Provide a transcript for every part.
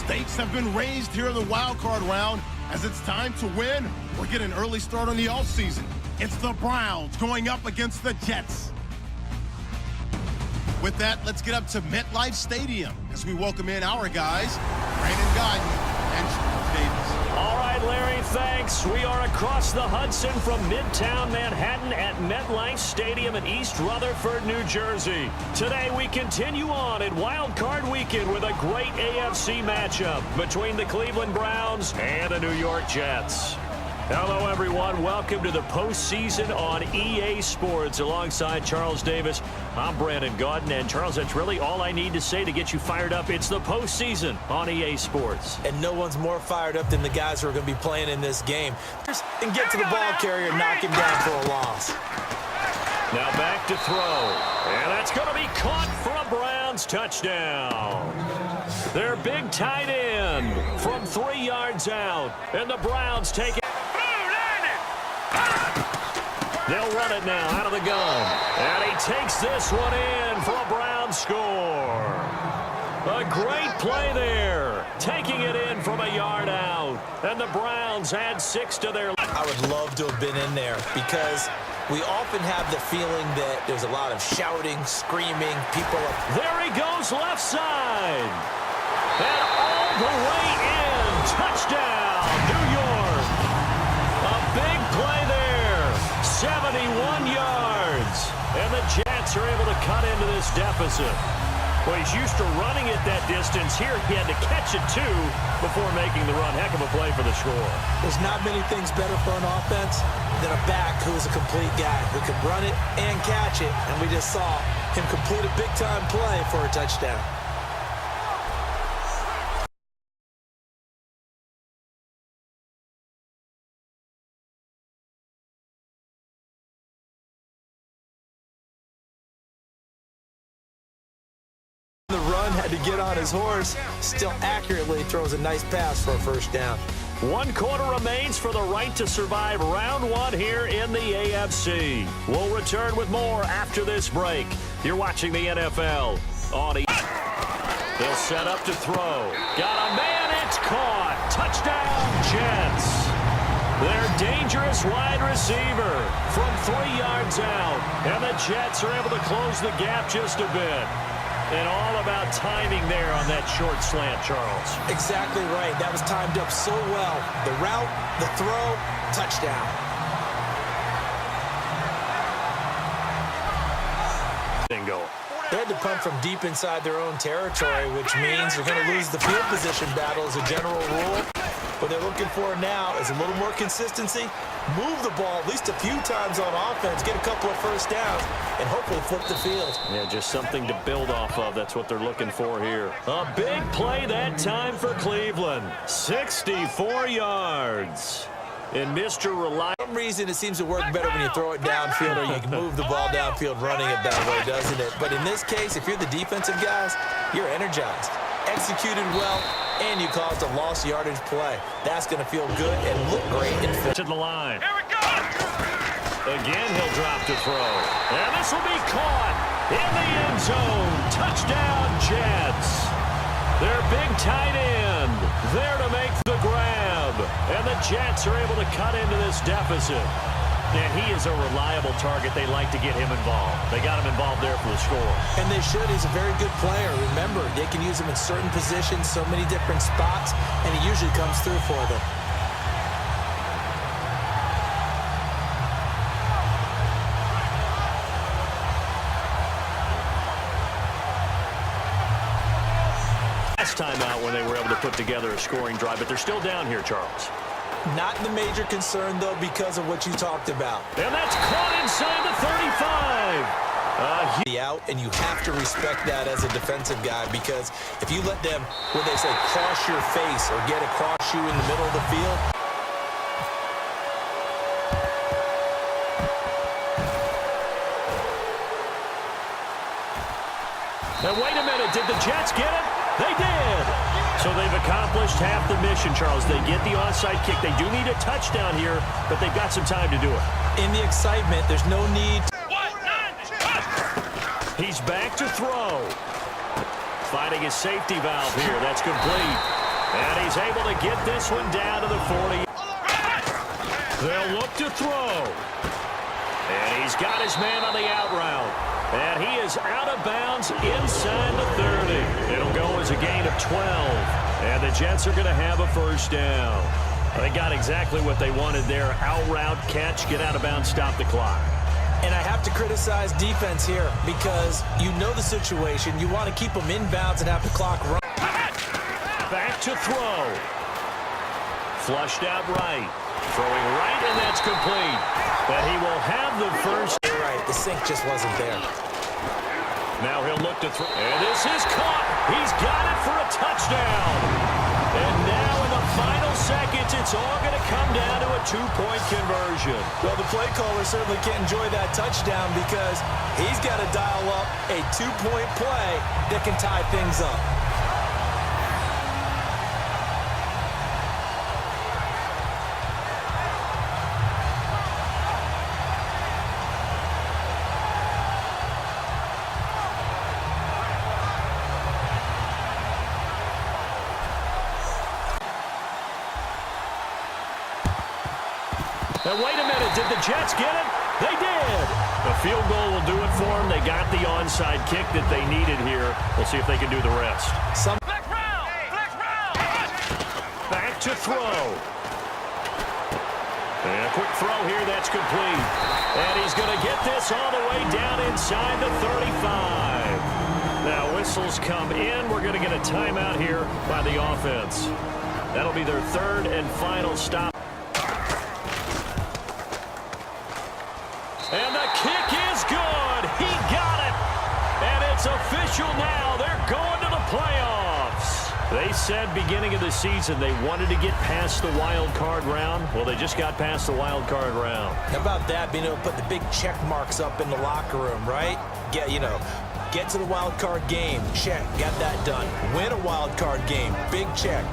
stakes have been raised here in the wild card round as it's time to win or get an early start on the offseason. It's the Browns going up against the Jets. With that, let's get up to MetLife Stadium as we welcome in our guys, Brandon Gaudin and Charles Davis. All right, Larry, thanks. We are across the Hudson from Midtown Manhattan at MetLife Stadium in East Rutherford, New Jersey. Today, we continue on in Wild Card Weekend with a great AFC matchup between the Cleveland Browns and the New York Jets. Hello, everyone. Welcome to the postseason on EA Sports. Alongside Charles Davis, I'm Brandon Gaudin. And, Charles, that's really all I need to say to get you fired up. It's the postseason on EA Sports. And no one's more fired up than the guys who are going to be playing in this game. And get to the ball carrier and knock him down for a loss. Now back to throw. And that's going to be caught for a Browns touchdown. Their big tight end from 3 yards out. And the Browns take it. They'll run it now out of the gun. And he takes this one in for a Browns score. A great play there. Taking it in from a yard out. And the Browns add 6 to their... I would love to have been in there because we often have the feeling that there's a lot of shouting, screaming, people up. There he goes left side. And all the way in. Touchdown, New York. A big play there. 71 yards. And the Jets are able to cut into this deficit. Well, he's used to running it that distance. Here he had to catch it, too, before making the run. Heck of a play for the score. There's not many things better for an offense than a back who is a complete guy who can run it and catch it. And we just saw him complete a big-time play for a touchdown. The run had to get on his horse, still accurately throws a nice pass for a first down. 1 quarter remains for the right to survive round 1 here in the AFC. We'll return with more after this break. You're watching the NFL on E. They'll set up to throw. Got a man, it's caught. Touchdown, Jets. Their dangerous wide receiver from 3 yards out. And the Jets are able to close the gap just a bit. And all about timing there on that short slant, Charles. Exactly right. That was timed up so well. The route, the throw, touchdown. Bingo. They had to punt from deep inside their own territory, which means they're going to lose the field position battle as a general rule. What they're looking for now is a little more consistency, move the ball at least a few times on offense, get a couple of first downs, and hopefully flip the field. Yeah, just something to build off of. That's what they're looking for here. A big play that time for Cleveland. 64 yards. And Mr. Reliable. For some reason, it seems to work better when you throw it downfield or you can move the ball downfield running it that way, doesn't it? But in this case, if you're the defensive guys, you're energized, executed well, and you caused a lost yardage play. That's going to feel good and look great. To the line. Here we go. Again, he'll drop to throw. And this will be caught in the end zone. Touchdown, Jets. Their big tight end there to make the grab. And the Jets are able to cut into this deficit. And he is a reliable target. They like to get him involved. They got him involved there for the score. And they should. He's a very good player. Remember, they can use him in certain positions, so many different spots, and he usually comes through for them. Last time out when they were able to put together a scoring drive, but they're still down here, Charles. Not the major concern, though, because of what you talked about. And that's caught inside the 35. Out, and you have to respect that as a defensive guy, because if you let them, what they say, cross your face or get across you in the middle of the field. Now, wait a minute. Did the Jets get it? They did. So they've accomplished half the mission, Charles. They get the onside kick. They do need a touchdown here, but they've got some time to do it. In the excitement, there's no need. He's back to throw. Finding his safety valve here. That's complete. And he's able to get this one down to the 40. They'll look to throw. And he's got his man on the out route. And he is out of bounds inside the 30. It'll go as a gain of 12. And the Jets are going to have a first down. They got exactly what they wanted there. Out route, catch, get out of bounds, stop the clock. And I have to criticize defense here because you know the situation. You want to keep them inbounds and have the clock run. Back to throw. Flushed out right. Throwing right, and that's complete. But he will have the first. You're right, the sink just wasn't there. Now he'll look to throw. And this is caught. He's got it for a touchdown. And now in the final seconds, it's all going to come down to a two-point conversion. Well, the play caller certainly can't enjoy that touchdown because he's got to dial up a two-point play that can tie things up. And wait a minute, did the Jets get it? They did. The field goal will do it for them. They got the onside kick that they needed here. We'll see if they can do the rest. Flex round! Flex round! Back to throw. And a quick throw here, that's complete. And he's going to get this all the way down inside the 35. Now whistles come in. We're going to get a timeout here by the offense. That'll be their third and final stop. And the kick is good. He got it. And it's official now. They're going to the playoffs. They said beginning of the season they wanted to get past the wild card round. Well, they just got past the wild card round. How about that, being able to put the big check marks up in the locker room, right? Get to the wild card game. Check. Got that done. Win a wild card game. Big check.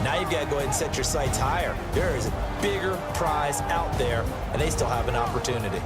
Now you've got to go ahead and set your sights higher. There is a bigger prize out there, and they still have an opportunity.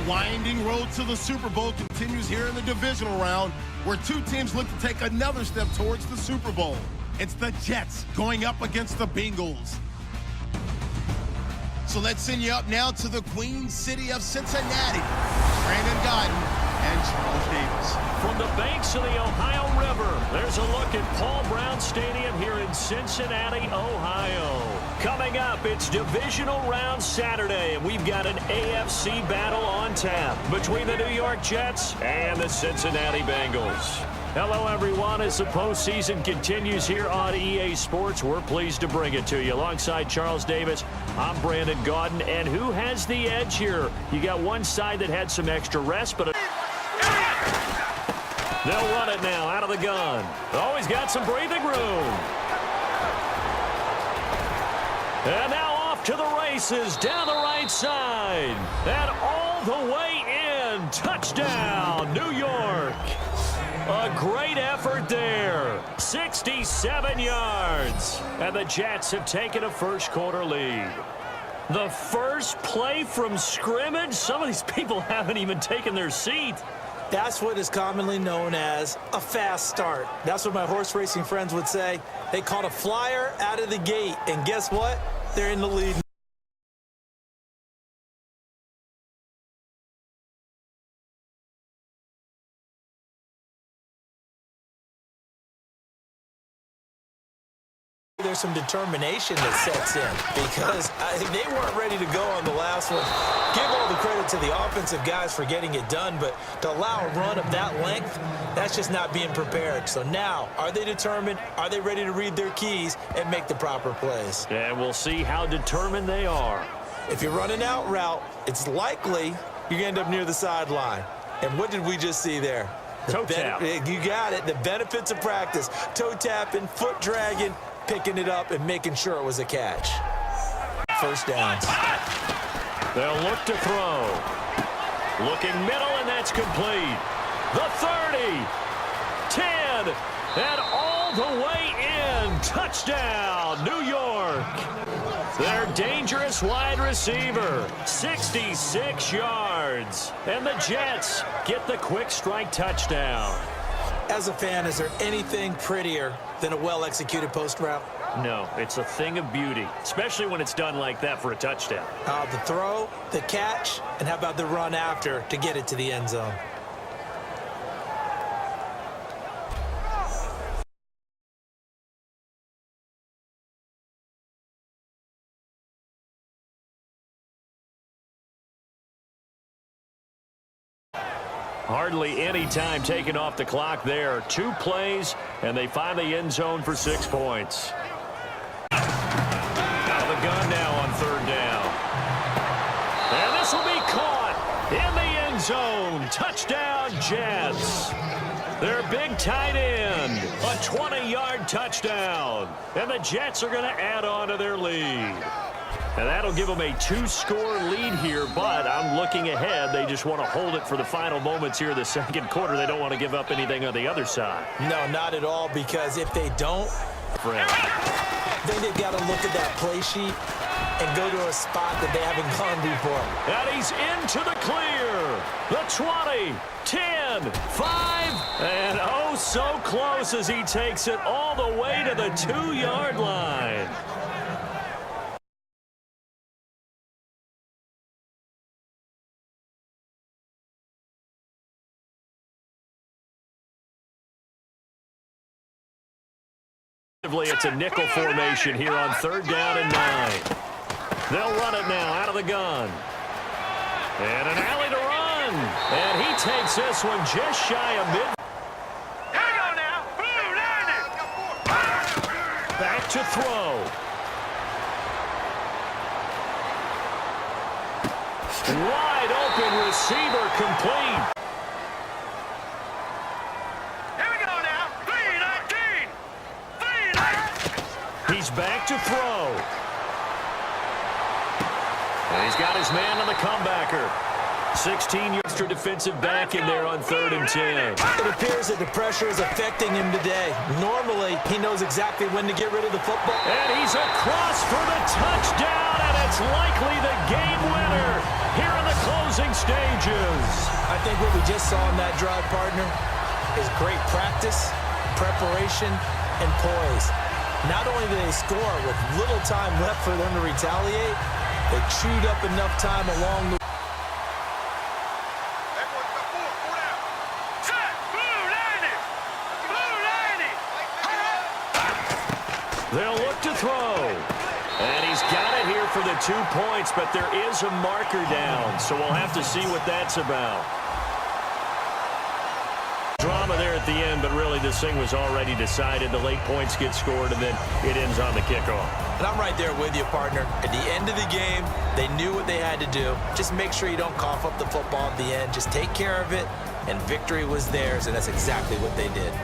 Winding road to the Super Bowl continues here in the divisional round, where two teams look to take another step towards the Super Bowl. It's the Jets going up against the Bengals. So let's send you up now to the Queen City of Cincinnati. Brandon Godden and Charles Davis. From the banks of the Ohio River, there's a look at Paul Brown Stadium here in Cincinnati, Ohio. Coming up, it's divisional round Saturday, and we've got an AFC battle on tap between the New York Jets and the Cincinnati Bengals. Hello, everyone. As the postseason continues here on EA Sports, we're pleased to bring it to you. Alongside Charles Davis, I'm Brandon Gaudin. And who has the edge here? You got one side that had some extra rest, but they'll run it now out of the gun. Always got some breathing room. And now off to the races down the right side. And all the way in. Touchdown, New York. A great effort there. 67 yards. And the Jets have taken a first quarter lead. The first play from scrimmage. Some of these people haven't even taken their seat. That's what is commonly known as a fast start. That's what my horse racing friends would say. They caught a flyer out of the gate, and guess what? They're in the lead. There's some determination that sets in because they weren't ready to go on the last one. Give all the credit to the offensive guys for getting it done, but to allow a run of that length, that's just not being prepared. So now, are they determined? Are they ready to read their keys and make the proper plays? And we'll see how determined they are. If you're running out route, it's likely you're going to end up near the sideline. And what did we just see there? Toe tap. You got it. The benefits of practice. Toe tapping, foot dragging, picking it up and making sure it was a catch. First downs. They'll look to throw. Looking middle, and that's complete. The 30, 10, and all the way in. Touchdown, New York. Their dangerous wide receiver, 66 yards. And the Jets get the quick strike touchdown. As a fan, is there anything prettier than a well-executed post route? No, it's a thing of beauty, especially when it's done like that for a touchdown. The throw, the catch, and how about the run after to get it to the end zone? Hardly any time taken off the clock there. 2 plays, and they find the end zone for 6 points. Out of the gun now on 3rd down. And this will be caught in the end zone. Touchdown, Jets. Their big tight end, a 20-yard touchdown. And the Jets are going to add on to their lead. And that'll give them a 2-score lead here, but I'm looking ahead. They just want to hold it for the final moments here in the second quarter. They don't want to give up anything on the other side. No, not at all, because if they don't, then they've got to look at that play sheet and go to a spot that they haven't gone before. And he's into the clear. The 20, 10, 5, and oh, so close as he takes it all the way to the 2-yard line. It's a nickel formation here on 3rd down and 9. They'll run it now out of the gun. And an alley to run. And he takes this one just shy of mid. Here we go now. Back to throw. Wide open receiver complete. He's back to throw. And he's got his man on the comebacker. 16 extra defensive back in there on 3rd and 10. It appears that the pressure is affecting him today. Normally, he knows exactly when to get rid of the football. And he's across for the touchdown, and it's likely the game winner here in the closing stages. I think what we just saw in that drive, partner, is great practice, preparation, and poise. Not only do they score with little time left for them to retaliate, they chewed up enough time along the They'll look to throw. And he's got it here for the 2 points, but there is a marker down, so we'll have to see what that's about. Drama there at the end, but really this thing was already decided. The late points get scored, and then it ends on the kickoff. And I'm right there with you, partner. At the end of the game, they knew what they had to do. Just make sure you don't cough up the football at the end. Just take care of it, and victory was theirs, and that's exactly what they did.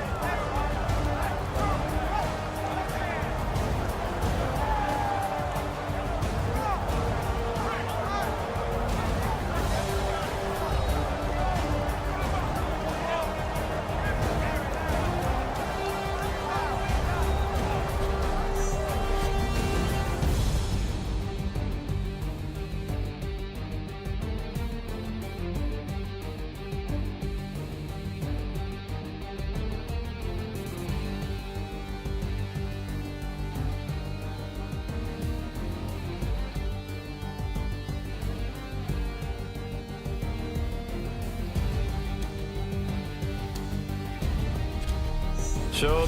So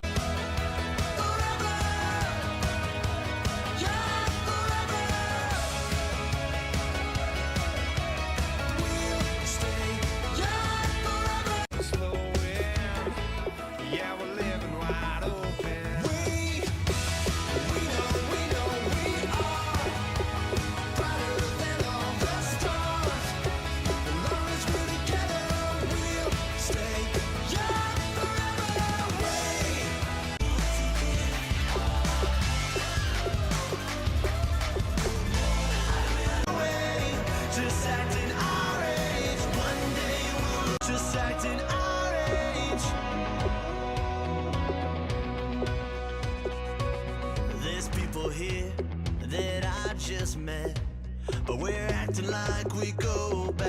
acting our age. One day we'll look just acting our age. There's people here that I just met, but we're acting like we go back.